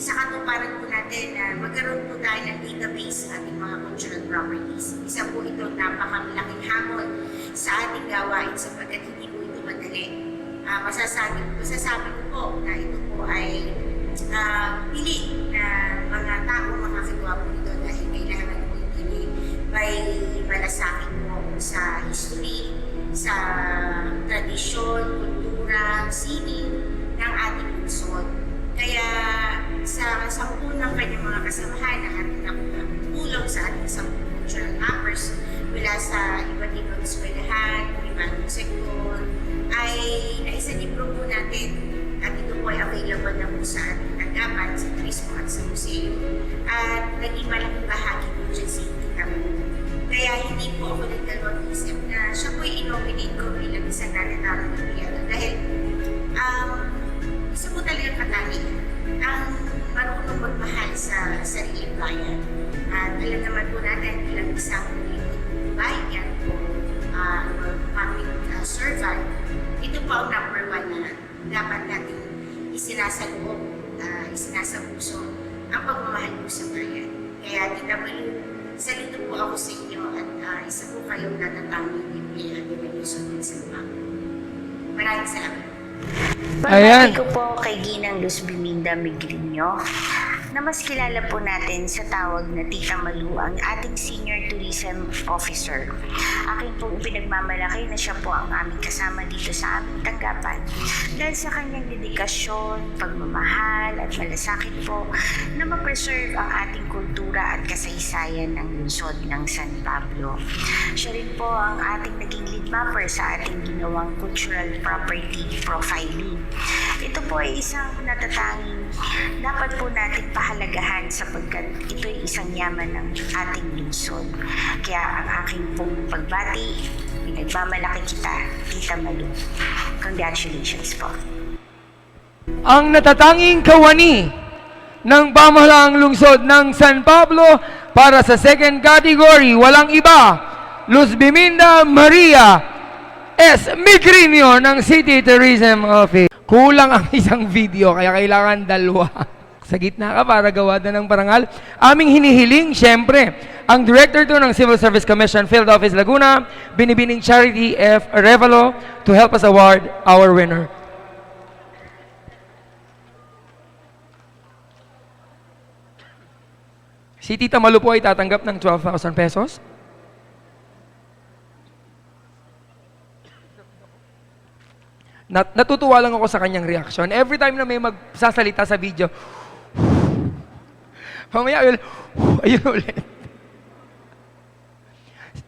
sa katuparan po natin na magkaroon po tayo ng database sa ating mga cultural properties. Isa po ito napakalaking hamon sa ating gawain sapagkat hindi po ito madali. Masasabi ko po na ito po ay pili na mga tao makakagawa po ito dahil kailangan po ito may malasakit po sa history, sa tradisyon, kultura, sining ng ating lungsod. Kaya sa unang kanyang mga kasamahan na ating nakutulong sa ating 10 cultural mappers mula sa iba't ibang eskwelahan, ibang sektor, ay naisa libro po natin at ito po ay available na po sa ating tanggapan, sa turismo at sa museo. At naging malaking bahagi po dyan si Tita Malu. Kaya hindi po ako nagdalawang isip na siya po i-nominate ko bilang isang natatawag na piyado dahil isa po talagang katangian ang marunong magmahal sa sariling bayan. At alam naman po natin bilang isang bayan po,
public servant, ito po ang number one na dapat natin isinasalubo, isinasapuso ang pagmamahal po sa bayan. Kaya Tita Malu, salito po ako sa inyo at isa po kayong natatanging empleyado ng Luzon ng Sampang. Maraming salamat.
Ayan.
Pagbati ko po kay Ginang Luz Biminda Migrinyo, na mas kilala po natin sa tawag na Tita Malu, ang ating Senior Tourism Officer. Aking pong pinagmamalaki na siya po ang aming kasama dito sa aming tanggapan dahil sa kanyang dedikasyon, pagmamahal at malasakit po na ma-preserve ang ating kultura at kasaysayan ng lungsod ng San Pablo. Siya rin po ang ating naging lead mapper sa ating ginawang cultural property profiling. Ito po ay isang natatanging dapat po natin pahalagahan sapagkat ito ay isang yaman ng ating lungsod. Kaya ang aking pong pagbati, pinagmamalaki kita, Tita Malu. Congratulations po.
Ang natatanging kawani ng pamahalaang lungsod ng San Pablo para sa second category, walang iba, Luz Biminda Maria S. Migrinyo ng City Tourism Office. Kulang ang isang video, kaya kailangan dalawa. Sa gitna ka para gawa na ng parangal. Aming hinihiling, syempre, ang Director to ng Civil Service Commission Field Office Laguna, Binibining Charity F. Revalo, to help us award our winner. Si Tita Malu po ay tatanggap ng 12,000 pesos. Natutuwa lang ako sa kanyang reaction. Every time na may magsasalita sa video, mamaya, ayun ulit.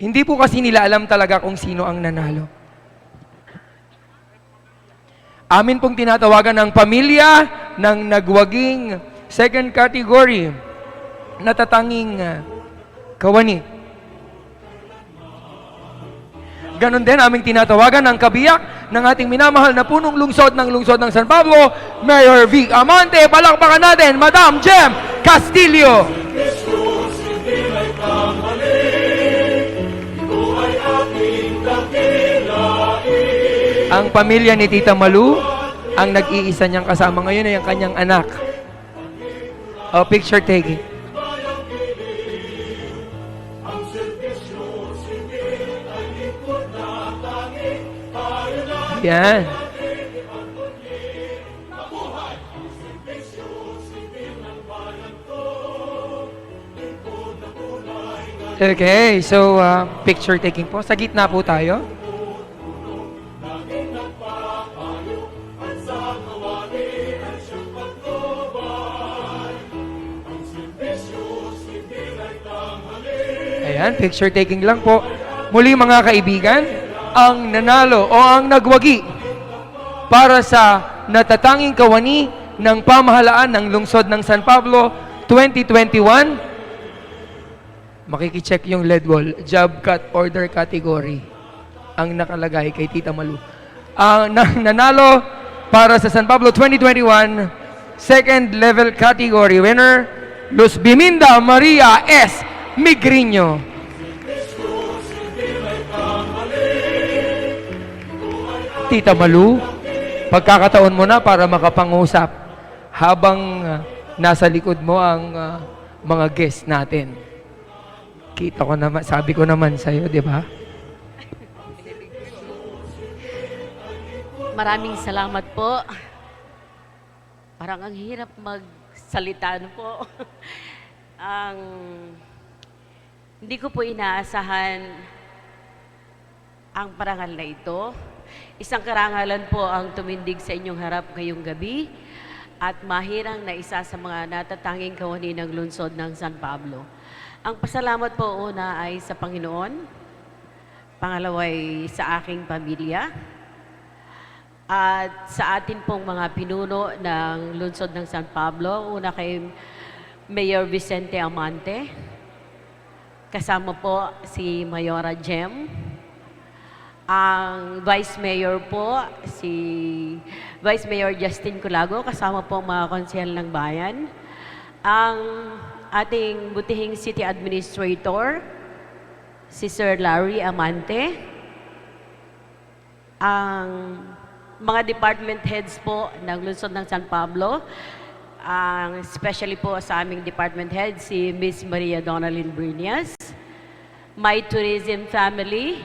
Hindi po kasi nila alam talaga kung sino ang nanalo. Amin pong tinatawagan ng pamilya ng nagwaging second category, natatanging kawani. Ganon din aming tinatawagan ng kabiyak ng ating minamahal na punong lungsod ng San Pablo, Mayor Vic Amante. Palakpakan natin, Madam Jem Castillo.
Jesus, hindi ay kamali, ito ay ating dakilain.
Ang pamilya ni Tita Malu, ang nag-iisa niyang kasama ngayon ay ang kanyang anak. O, picture taking.
Ang serbisyo, sipil ay likod na tanging tayo na
Yan.
mabuhay. Ang serbisyo, sipil ng bayan ko, likod na tunay na
Okay, so picture taking po. Sa gitna po tayo.
laging nagpapayo at sa kawani ay siyang patnubay. Ang serbisyo, sipil ay tanghali.
Ayan, picture taking lang po. Muli mga kaibigan, ang nanalo o ang nagwagi para sa natatanging kawani ng pamahalaan ng lungsod ng San Pablo 2021, makikicheck yung lead wall, job cut order category, ang nakalagay kay Tita Malu. Ang nanalo para sa San Pablo 2021, second level category winner, Luz Biminda Maria S. Migrinyo. Tita Malu, pagkakataon mo na para makapangusap habang nasa likod mo ang mga guest natin. Kita ko naman, sabi ko naman sa'yo, di ba?
Maraming salamat po. Parang ang hirap magsalita no po. Hindi ko po inaasahan ang parangal na ito. Isang karangalan po ang tumindig sa inyong harap ngayong gabi at mahirang na isa sa mga natatanging kawani ng lungsod ng San Pablo. Ang pasalamat po una ay sa Panginoon, pangalawa ay sa aking pamilya, at sa atin pong mga pinuno ng lungsod ng San Pablo. Una kay Mayor Vicente Amante, kasama po si Mayora Jem, ang Vice Mayor po, si Vice Mayor Justin Culago, kasama po mga konsehal ng bayan, ang ating butihing City Administrator, si Sir Larry Amante, ang mga department heads po ng lungsod ng San Pablo, especially po sa aming department head, si Miss Maria Donalyn Brinias, my tourism family,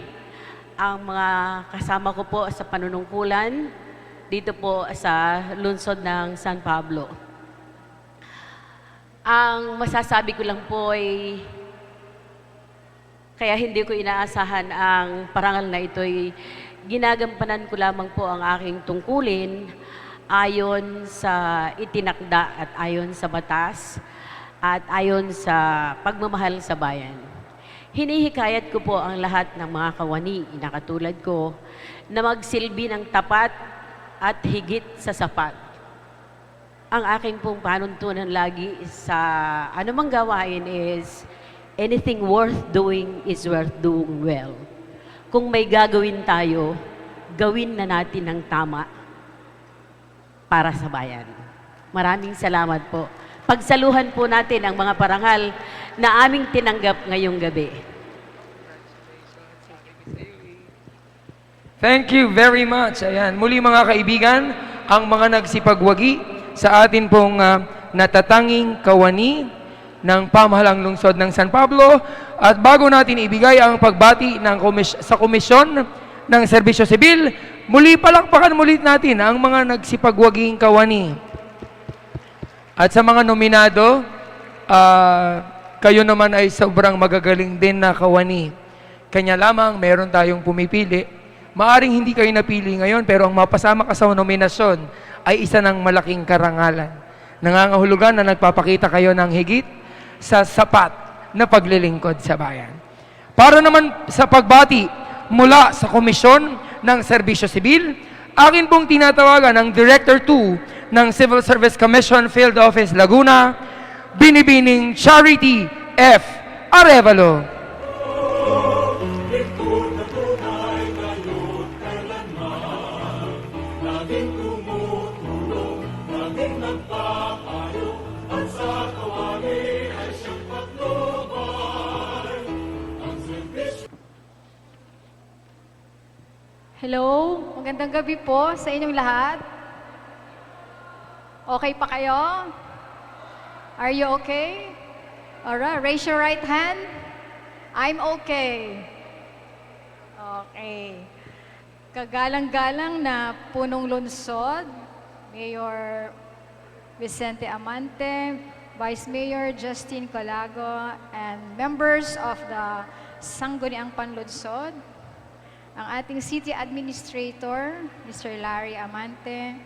ang mga kasama ko po sa panunungkulan dito po sa lungsod ng San Pablo. Ang masasabi ko lang po ay kaya hindi ko inaasahan ang parangal na ito'y ginagampanan ko lamang po ang aking tungkulin ayon sa itinakda at ayon sa batas at ayon sa pagmamahal sa bayan. Hinihikayat ko po ang lahat ng mga kawani na katulad ko na magsilbi ng tapat at higit sa sapat. Ang aking pong panuntunan lagi sa anumang gawain is anything worth doing is worth doing well. Kung may gagawin tayo, gawin na natin ng tama para sa bayan. Maraming salamat po. Pagsaluhan po natin ang mga parangal na aming tinanggap ngayong gabi.
Thank you very much. Ayan, muli mga kaibigan, ang mga nagsipagwagi sa atin pong natatanging kawani ng pamahalang lungsod ng San Pablo. At bago natin ibigay ang pagbati ng sa komisyon ng Serbisyo Sibil, muli palakpakan mulit natin ang mga nagsipagwaging kawani. At sa mga nominado, kayo naman ay sobrang magagaling din na kawani. Kanya lamang meron tayong pumipili. Maaring hindi kayo napili ngayon, pero ang mapasama ka sa nominasyon ay isa ng malaking karangalan. Nangangahulugan na nagpapakita kayo ng higit sa sapat na paglilingkod sa bayan. Para naman sa pagbati mula sa Komisyon ng Serbisyo Sibil, akin pong tinatawagan ang Director 2 ng Civil Service Commission Field Office Laguna, Binibining Charity F. Arevalo.
Laging tumutulong, laging nagpapayo, at sa kawani ay siyang patnubay. Ang serbisyo.
Hello, magandang gabi po sa inyong lahat. Okay pa kayo? Are you okay? Alright, raise your right hand. I'm okay. Okay. Kagalang-galang na punong lungsod, Mayor Vicente Amante, Vice Mayor Justine Colago, and members of the Sangguniang Panlunsod, ang ating City Administrator, Mr. Larry Amante,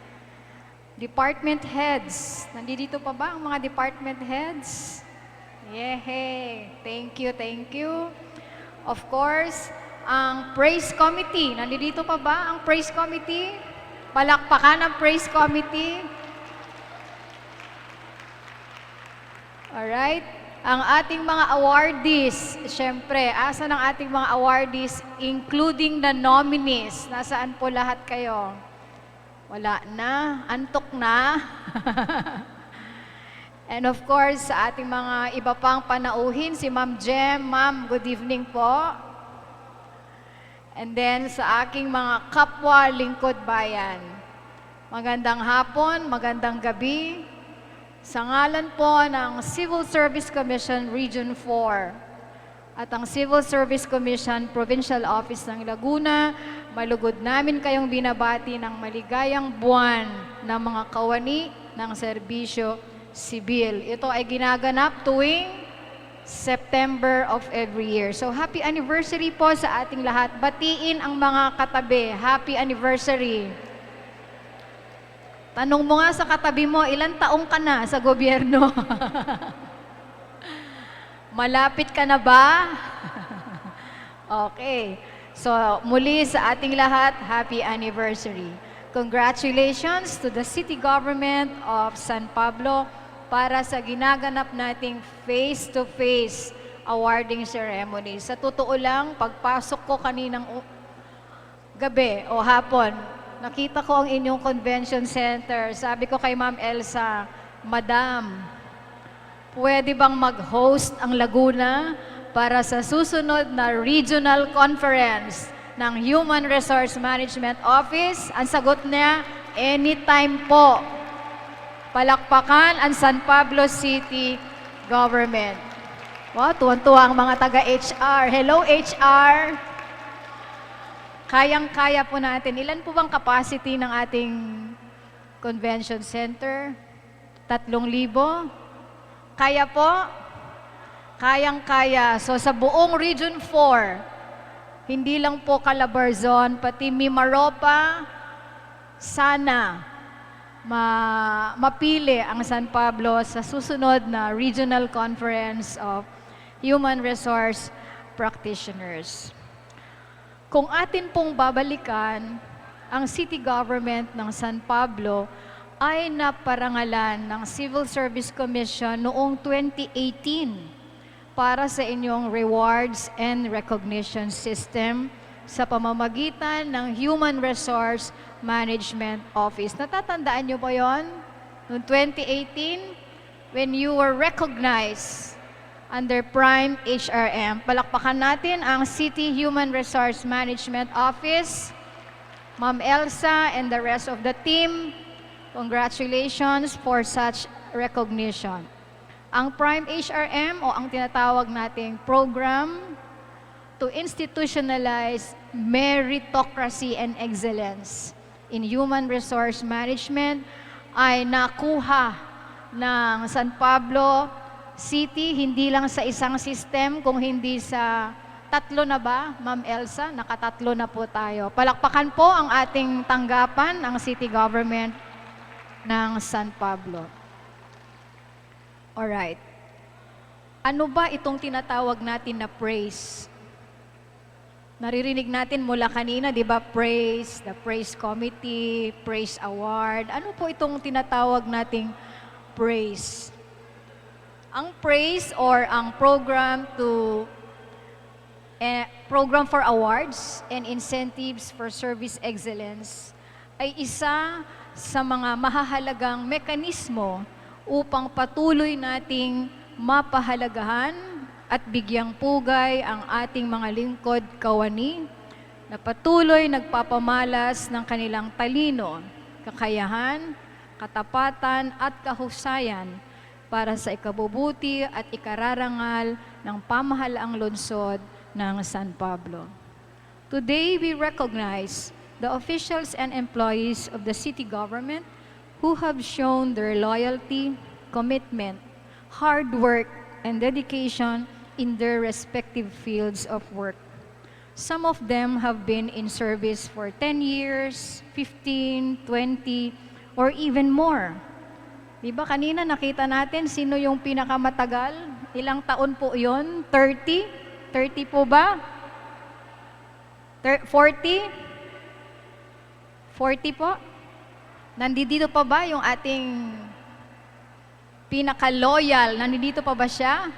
Department Heads. Nandito pa ba ang mga Department Heads? Yehey! Thank you, thank you. Of course, ang Praise Committee. Nandito pa ba ang Praise Committee? Palakpakan ang Praise Committee. Alright. Ang ating mga awardees, syempre, asa ng ating mga awardees, including the nominees. Nasaan po lahat kayo? Wala na? Antok na? And of course, sa ating mga iba pang panauhin, si Ma'am Jem. Ma'am, good evening po. And then sa aking mga kapwa lingkod bayan, magandang hapon, magandang gabi. Sa ngalan po ng Civil Service Commission Region 4 at ang Civil Service Commission Provincial Office ng Laguna, malugod namin kayong binabati ng maligayang buwan ng mga kawani ng serbisyo sibil. Ito ay ginaganap tuwing September of every year. So, happy anniversary po sa ating lahat. Batiin ang mga katabi. Happy anniversary. Tanong mo nga sa katabi mo, ilang taong ka na sa gobyerno? Malapit ka na ba? Okay. So, muli sa ating lahat, happy anniversary. Congratulations to the City Government of San Pablo para sa ginaganap nating face-to-face awarding ceremony. Sa totoo lang, pagpasok ko kaninang gabi o hapon, nakita ko ang inyong convention center. Sabi ko kay Ma'am Elsa, Madam, pwede bang mag-host ang Laguna para sa susunod na regional conference
ng Human Resource Management Office? Ang sagot niya, anytime po. Palakpakan ang San Pablo City Government. Wow, tuwan-tuwa ang mga taga-HR. Hello, HR! Kayang-kaya po natin. Ilan po bang capacity ng ating convention center? 3,000? Kaya po? Kayang-kaya. So sa buong Region 4, hindi lang po Calabarzon, pati Mimaropa, sana mapili ang San Pablo sa susunod na Regional Conference of Human Resource Practitioners. Kung atin pong babalikan, ang City Government ng San Pablo ay naparangalan ng Civil Service Commission noong 2018 para sa inyong rewards and recognition system sa pamamagitan ng Human Resource Management Office. Natatandaan niyo ba yon? Noong 2018, when you were recognized under Prime HRM. Palakpakan natin ang City Human Resource Management Office, Ma'am Elsa and the rest of the team. Congratulations for such recognition. Ang Prime HRM o ang tinatawag nating program to institutionalize meritocracy and excellence in human resource management ay nakuha ng San Pablo City, hindi lang sa isang system, kung hindi sa 3 na ba, Ma'am Elsa? Naka-3 na po tayo. Palakpakan po ang ating tanggapan, ang City Government ng San Pablo. Alright. Ano ba itong tinatawag natin na praise? Naririnig natin mula kanina, di ba, praise, the praise committee, praise award. Ano po itong tinatawag nating praise? Ang praise or ang program for awards and incentives for service excellence ay isa sa mga mahahalagang mekanismo upang patuloy nating mapahalagahan at bigyang pugay ang ating mga lingkod kawani na patuloy nagpapamalas ng kanilang talino, kakayahan, katapatan at kahusayan para sa ikabubuti at ikararangal ng pamahalaang lungsod ng San Pablo. Today, we recognize the officials and employees of the city government who have shown their loyalty, commitment, hard work, and dedication in their respective fields of work. Some of them have been in service for 10 years, 15, 20, or even more. Diba kanina nakita natin sino yung pinakamatagal? Ilang taon po yon? 30? 30 po ba? 40? 40 po? Nandito pa ba yung ating pinaka-loyal? Nandito pa ba siya?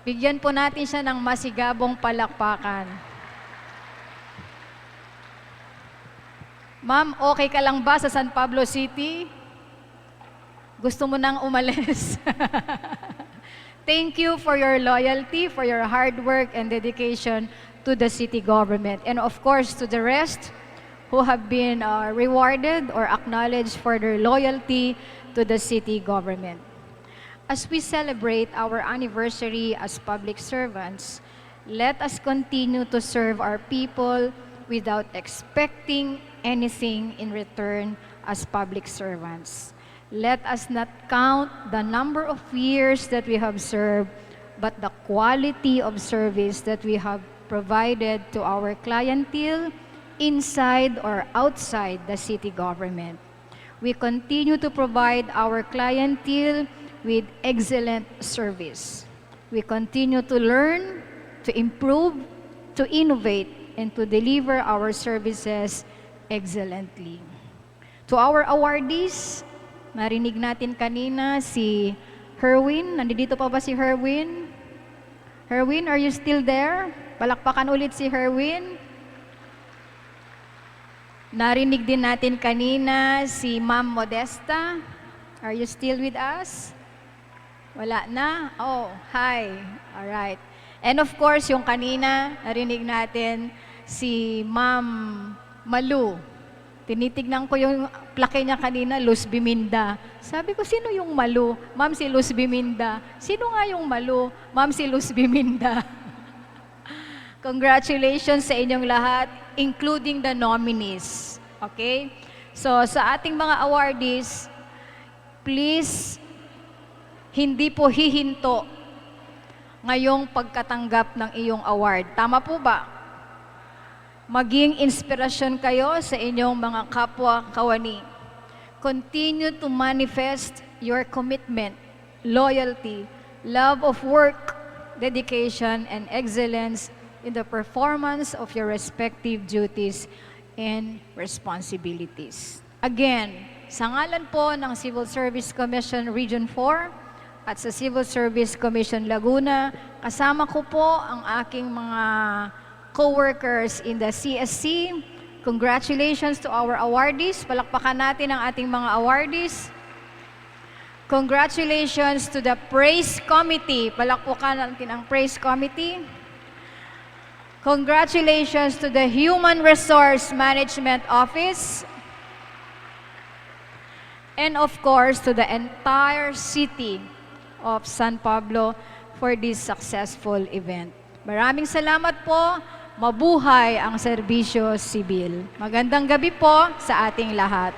Bigyan po natin siya ng masigabong palakpakan. Ma'am, okay ka lang ba sa San Pablo City? Gusto mo nang umalis? Thank you for your loyalty, for your hard work and dedication to the city government. And of course, to the rest who have been rewarded or acknowledged for their loyalty to the city government. As we celebrate our anniversary as public servants, let us continue to serve our people without expecting anything in return as public servants. Let us not count the number of years that we have served, but the quality of service that we have provided to our clientele inside or outside the city government. We continue to provide our clientele with excellent service. We continue to learn, to improve, to innovate, and to deliver our services excellently. To our awardees, narinig natin kanina si Herwin. Nandito pa ba si Herwin? Herwin, are you still there? Palakpakan ulit si Herwin. Narinig din natin kanina si Ma'am Modesta. Are you still with us? Wala na? Oh, hi. Alright. And of course, yung kanina, narinig natin si Ma'am Malu. Tinitignan ko yung plake niya kanina, Luz Biminda. Sabi ko, sino yung Malu? Ma'am, si Luz Biminda. Sino nga yung Malu? Ma'am, si Luz Biminda. Congratulations sa inyong lahat, including the nominees. Okay? So, sa ating mga awardees, please, hindi po hihinto ngayong pagkatanggap ng iyong award. Tama po ba? Maging inspirasyon kayo sa inyong mga kapwa kawani. Continue to manifest your commitment, loyalty, love of work, dedication, and excellence in the performance of your respective duties and responsibilities. Again, sa ngalan po ng Civil Service Commission Region 4 at sa Civil Service Commission Laguna, kasama ko po ang aking mga co-workers in the CSC. Congratulations to our awardees. Palakpakan natin ang ating mga awardees. Congratulations to the Praise Committee. Palakpakan natin ang Praise Committee. Congratulations to the Human Resource Management Office. And of course, to the entire city of San Pablo for this successful event. Maraming salamat po. Mabuhay ang serbisyo sibil. Magandang gabi po sa ating lahat.